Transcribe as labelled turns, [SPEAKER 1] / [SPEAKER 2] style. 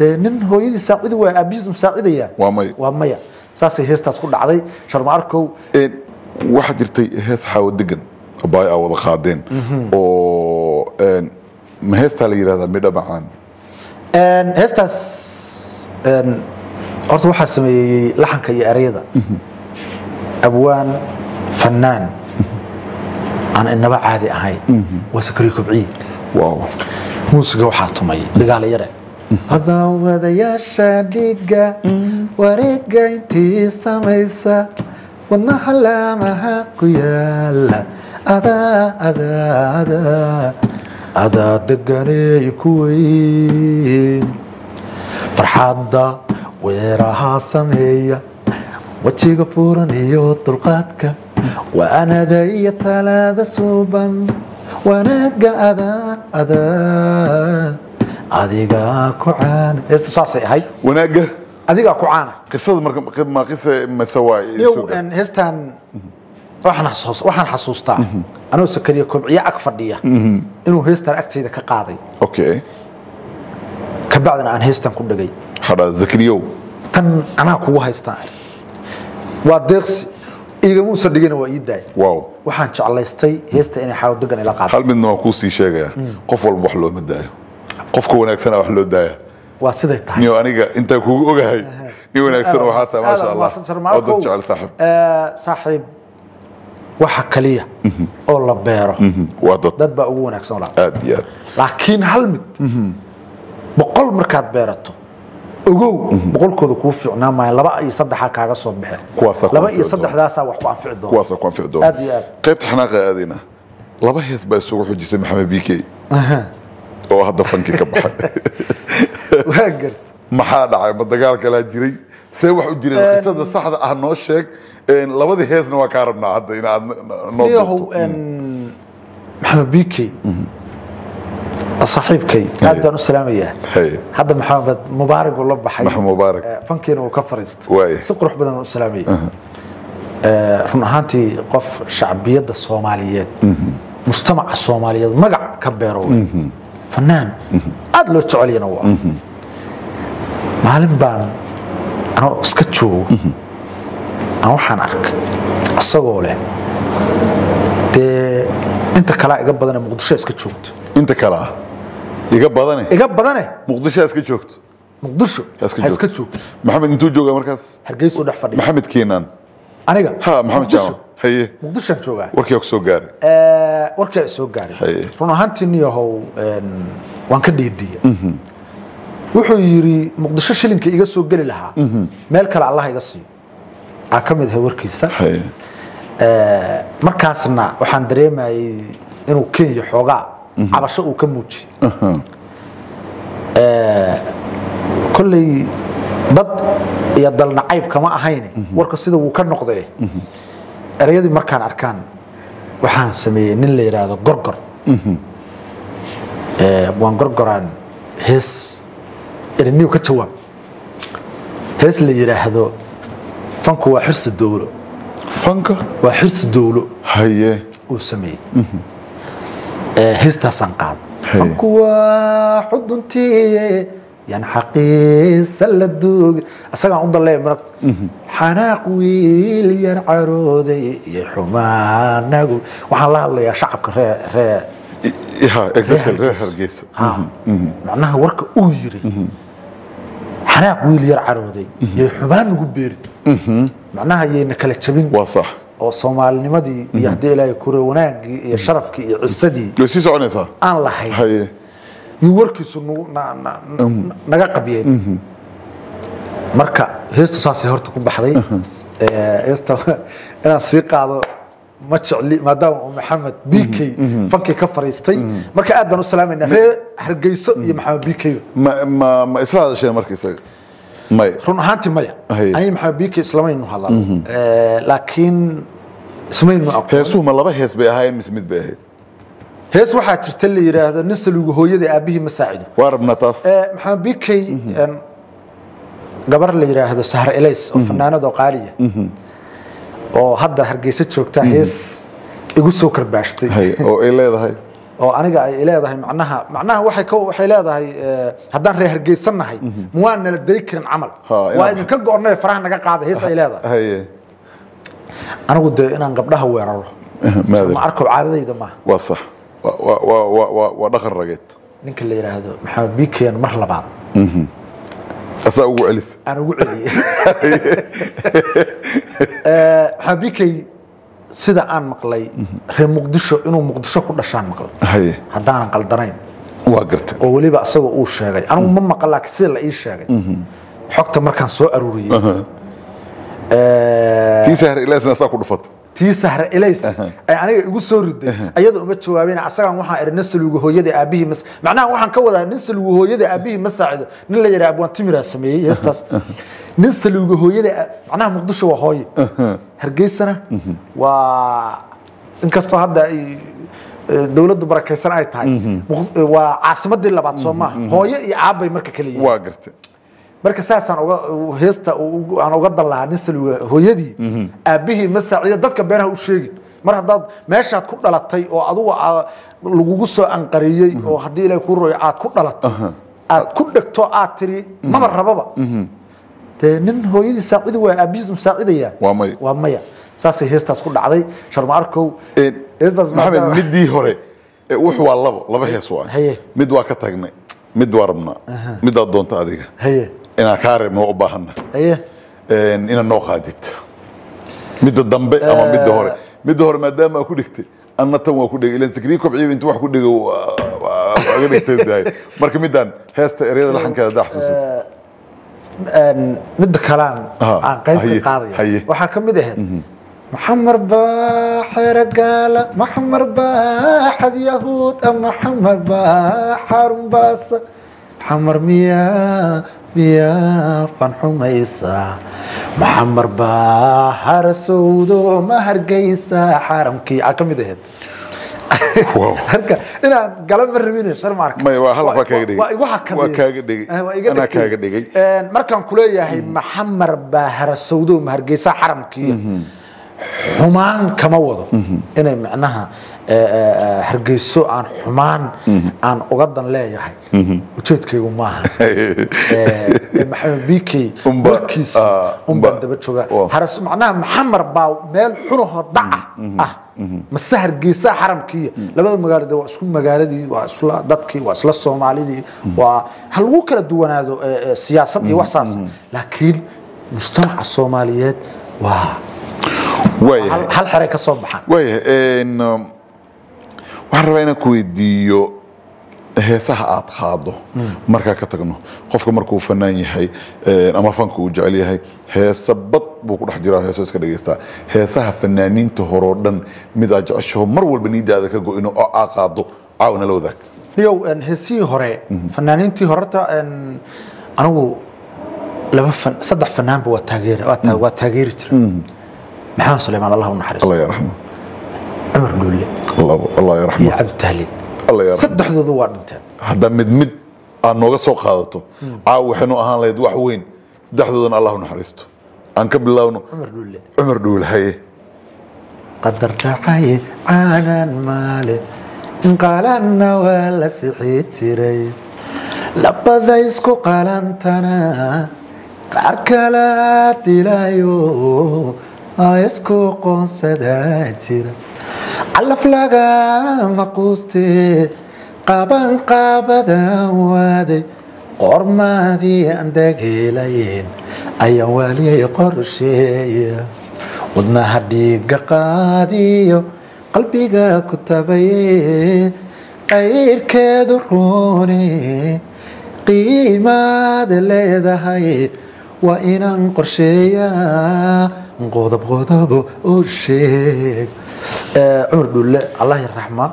[SPEAKER 1] nin hooyadii saacidi waa aabihiis musaacidaya waa maya saasay heestaas ku dhacday Sharma Arkow
[SPEAKER 2] waxa jirtay hees xawo degan baay ah wada qaadeen oo ma heesta la yiraahdo midha macaan
[SPEAKER 1] heestaas horta waxa sameeyay laxanka iyo erayada abwaan fanaan aan inaba caadi ahayn wasakari kubci
[SPEAKER 2] waaw
[SPEAKER 1] muusiga waxa tumay dagaal yare hada wadayaasha dhiga wareega intii samaysa wadna xalaamaha ku yaala ada deganay ku weyn farxadda weeraha sameeya wajiga furan iyo dulqaadka وأنا ذي ثلاثة صوبا ونقى أذيقا كوعان استصاصي هاي
[SPEAKER 2] ونقى
[SPEAKER 1] أذيقا كوعان
[SPEAKER 2] قصة ما قصة مسواي
[SPEAKER 1] يو إن هستان waxaan xasuustaa anoo sakariyo kobciya ag fadhiya inuu heestan agteeda ka qaaday
[SPEAKER 2] okay
[SPEAKER 1] ka bacdana aan heestan ku dhagay
[SPEAKER 2] hada zakariyo
[SPEAKER 1] tan ana kugu haystaan waa deeqsi iga muusa dhigana waa ii daay
[SPEAKER 2] wow
[SPEAKER 1] waxaan jeclaystay heesta inay xaw degan ila qaado
[SPEAKER 2] hal midna waa ku sii sheegaya qof walba wax loo madaayo qofka wanaagsan wax loo daaya
[SPEAKER 1] waa siday tahay
[SPEAKER 2] niyo aniga inta kugu ogahay ni wanaagsan waxa sama sha Allah oo dad jecel
[SPEAKER 1] saaxiib waxa kaliya oo la beero
[SPEAKER 2] waa
[SPEAKER 1] dad ba ugu wanaagsan walaal
[SPEAKER 2] aad iyo
[SPEAKER 1] laakiin hal mid boqol markaad beerato ogow boqolkooda ku fiicnaa ma laba iyo saddex kaaga soo bixin laba iyo saddexdaas wax ku anfici doon
[SPEAKER 2] kuwaas ku anfici doon
[SPEAKER 1] aad iyo aad
[SPEAKER 2] qaybta xanaaqa aadina laba hees baa isugu xujisay maxamed biikay oo hadda fanki ka baxay
[SPEAKER 1] waagar
[SPEAKER 2] maxaa dhacay ma dagaal kala jiray see wax u jiray qisada saxda ah noo sheeg labada heesna waa ka rabnaa hadda in aad noo
[SPEAKER 1] maxamed biikay صاحبكي هذا نسلامية هذا محمد مبارك والله بحي
[SPEAKER 2] محمد مبارك
[SPEAKER 1] فنكين وكفرست سقرح بدنا نسلامية هانتي قف شعبية الصوماليات مجتمع الصوماليات مقع كبيرو فنان أدلو تعالي نوع معلم بان أنا اسكتشو أنا حنارك الصقولة دي أنت كلا إجابة أنا مقدسة اسكتشوت
[SPEAKER 2] أنت كلا
[SPEAKER 1] إجابة
[SPEAKER 2] مقدسة اسكت شوكت
[SPEAKER 1] مقدسة اسكت شوكت
[SPEAKER 2] محمد انتو جوجا مركز
[SPEAKER 1] هرجيس ودح فدي
[SPEAKER 2] محمد كينان
[SPEAKER 1] أنا
[SPEAKER 2] ها محمد جامع هي
[SPEAKER 1] مقدسة جوجا
[SPEAKER 2] وركي أكسو جاري
[SPEAKER 1] وركي أكسو جاري
[SPEAKER 2] هي
[SPEAKER 1] رنا هانتني هو وان كدي دي وحيري مقدسة شلين كي يجسو جري لها مالك على الله يجسي أكمل هوركي صح
[SPEAKER 2] هي
[SPEAKER 1] مركزنا وحن دريما إنه كين يحوجا عبشة وكموتشي كل ضد يضل نعيب كما أهيني ورك السيد وكان نقضيه الرياضي مركان أركان وحان سمي نلي هذا قرقر وان قرقران هس النيو كتوا هس اللي يرى هذا فانك وحرس الدولة
[SPEAKER 2] فانك
[SPEAKER 1] وحرس الدولة
[SPEAKER 2] هي
[SPEAKER 1] وسمي هستا سنقاد فانكوا حضنتي يعني حقي سلدوق أسمع عند الله مرت حناق ويل يرعرودي يا حمان نقول وحلا الله يا شعب كره
[SPEAKER 2] ها اكزاكتلي هرجيس
[SPEAKER 1] معناها ورك أويري حناق ويل يرعرودي يا حمان نقول بير معناها ينكلت شبين
[SPEAKER 2] واصح
[SPEAKER 1] oo Soomaalinimadii iyo hadii ilaahay ku wanaagii iyo sharafkii iyo cisadii
[SPEAKER 2] loo sii soconaysa
[SPEAKER 1] aan lahayn
[SPEAKER 2] haye
[SPEAKER 1] yu warkiisu naga qabiyeen marka heestu saasay horta ku baxday heesta inaan sii qaado ma jecli maadaama Maxamed Biikay fankii ka fariistay marka aad baan u salaamayna Hargeyso iyo Maxamed Biikay
[SPEAKER 2] ma isla hadashay markiisa ماي
[SPEAKER 1] رون هانتي مايا أنا محب بيك إسلامين هذا لكن اسمين ما أقول
[SPEAKER 2] هيسو ما الله هيس بيهاي مسميت بيهاي
[SPEAKER 1] هيس واحد ترتلي يرى هذا الناس اللي هو يدي أبيه مساعده
[SPEAKER 2] وارب نطاس
[SPEAKER 1] محب بيك قبر اللي يرى هذا سهر إليس وفنانة دوقالية أو هذا هرجيسة شوكتا هيس يقول سكر باشتي
[SPEAKER 2] هاي أو إيه هذا هاي
[SPEAKER 1] oo aniga ay leedahay macnaha waxay leedahay haddaan reer Hargeysanahay ma waan nala day karin camal waa idin ka go'nay faraha naga qaada hees ay leedahay anigu de inaan gabdhaha weeraro ma arko caadadayda ma
[SPEAKER 2] waa sax waa dhaqan rageed
[SPEAKER 1] ninka la yiraahdo maxamed biikeen mar labaad
[SPEAKER 2] asaa ugu celis
[SPEAKER 1] aan ugu celiyay habikay sida aan maqlay reer Muqdisho inuu Muqdisho ku dhashaan maqlay haddaan qaldanayn
[SPEAKER 2] waa gartay
[SPEAKER 1] oo waliba asagoo uu sheegay anigu ma maqal laakiin sida la ii sheegay xogta markaan soo aruuriyay
[SPEAKER 2] tii sahar ilaasna saa ku dhufatay
[SPEAKER 1] tii sahar ilays ay aniga igu soo riday ayadoo uma jawaabeen asagan waxaan irin nasluuga hooyada aabihii macnaha waxaan ka wadaa nasluuga hooyada aabihii ma saacido nin la yiraahdo Abwaan Timira sameeyay heestaas nasluuga hooyada macnaha Muqdisho waa hooyo Hargeysana waa inkastoo hadda dawladdu barakaysan ay tahay waa caasimadii labaad Soomaaliya hooyo iyo aabay marka kaliya
[SPEAKER 2] waa gartay
[SPEAKER 1] marka saasaan uga heesta aan uga dalaa nisluga hooyadii aabihii ma saacido dadka beeraha u sheegin mar hadaad meeshaad ku dhalatay oo adigu lagugu soo anqariyay oo hadii ilaahay ku rooyo aad ku dhalato aad ku dhigto aad tiri maba rababa nin hooyadii saacido waa aabihiis musaacidaya waa maya saasay heestaas ku dhacday sharma arkow heestaas
[SPEAKER 2] maxamed midii hore wuxuu waa laba hees waa mid waa ka tagnay mid waa rabnaa mid aad doonto adiga ina kaareebno u baahana ina noo qaadid midda dambe ama midda hore maadaama ku dhigtay anna tan waa ku dhigay ilaan sikrii kobciyo inta wax ku dhigo aga dhigtay daay marka midaan heesta ereyada laxankeeda daa xasuusad
[SPEAKER 1] midda kalaan aan qayb ka qaadayo waxa ka mid ah محمر باحر قال محمر باحد يهود محمر باحر باس محمر ميا فن حميسا محمر باحر سودو مهر قيسا حرمكي عكم ده هركا انا قلب مرمين شر مارك
[SPEAKER 2] ما هلا وكاغ دغي انا كاغ دغي
[SPEAKER 1] markan kuleeyahay محمر باحر سودو مهر قيسا حرمكي xumaan kama wado inay macnaha Hargeyso aan xumaan aan uga dan leeyahay ujeedkaygu maaha maxamed biikay warkiis daba jooga haras macnaha maxamar baa meel xunaho daca mase Hargeysa xaramkii labada magaalada waa isku magaaladii waa isla dadkii waa isla Soomaalidii waa hal ugu kala duwanaado siyaasad iyo waxsaas laakiin mujtamaca Soomaaliyeed waa hal xaray ka soo baxan
[SPEAKER 2] waxaan rabaa inaan ku weydiiyo heesaha aad qaado markaa ka tagno qofka markuu fanaan yahay ama fanka uu jecel yahay heesa bad buu ku dhex jiraa heeso iska dhageystaa heesaha fanaaniinta horoo dhan mid aad jeceshaho mar walba niidaada ka go-ino oo aa qaado caawna la wadaag
[SPEAKER 1] yow heesihii hore fanaaniintii horeta anigu saddex fanaanba waa taageeri jira محمد سليمان الله ونحرس
[SPEAKER 2] الله يرحمه
[SPEAKER 1] عمر دولي
[SPEAKER 2] الله يرحمه
[SPEAKER 1] يا عبد التهلي
[SPEAKER 2] الله يرحمه
[SPEAKER 1] صدح ذو وارد انت
[SPEAKER 2] هذا مد aan nooga soo qaadato caaw waxaanu ahaan lahayd wax weyn saddexdoodan Allah naxariisto aan ka bilowno Umar Dhuule haye
[SPEAKER 1] qadar tahay aanan maale in qaalanna wala sixiitiray labada isku qalantana qaar kala dilayo isku qoonsadaa jira calaf laga maquuste qaban qabadan waaday qormaadii aan dagelayn ayaan waaliyay qorsheeya wadnaha dhiiga qaadiyo qalbiga ku tabaye qayrkeedu roone qiimaad leedahay waa inaan qorsheeyaa qodob oo sheeg Umar Dhuule Allah yarxama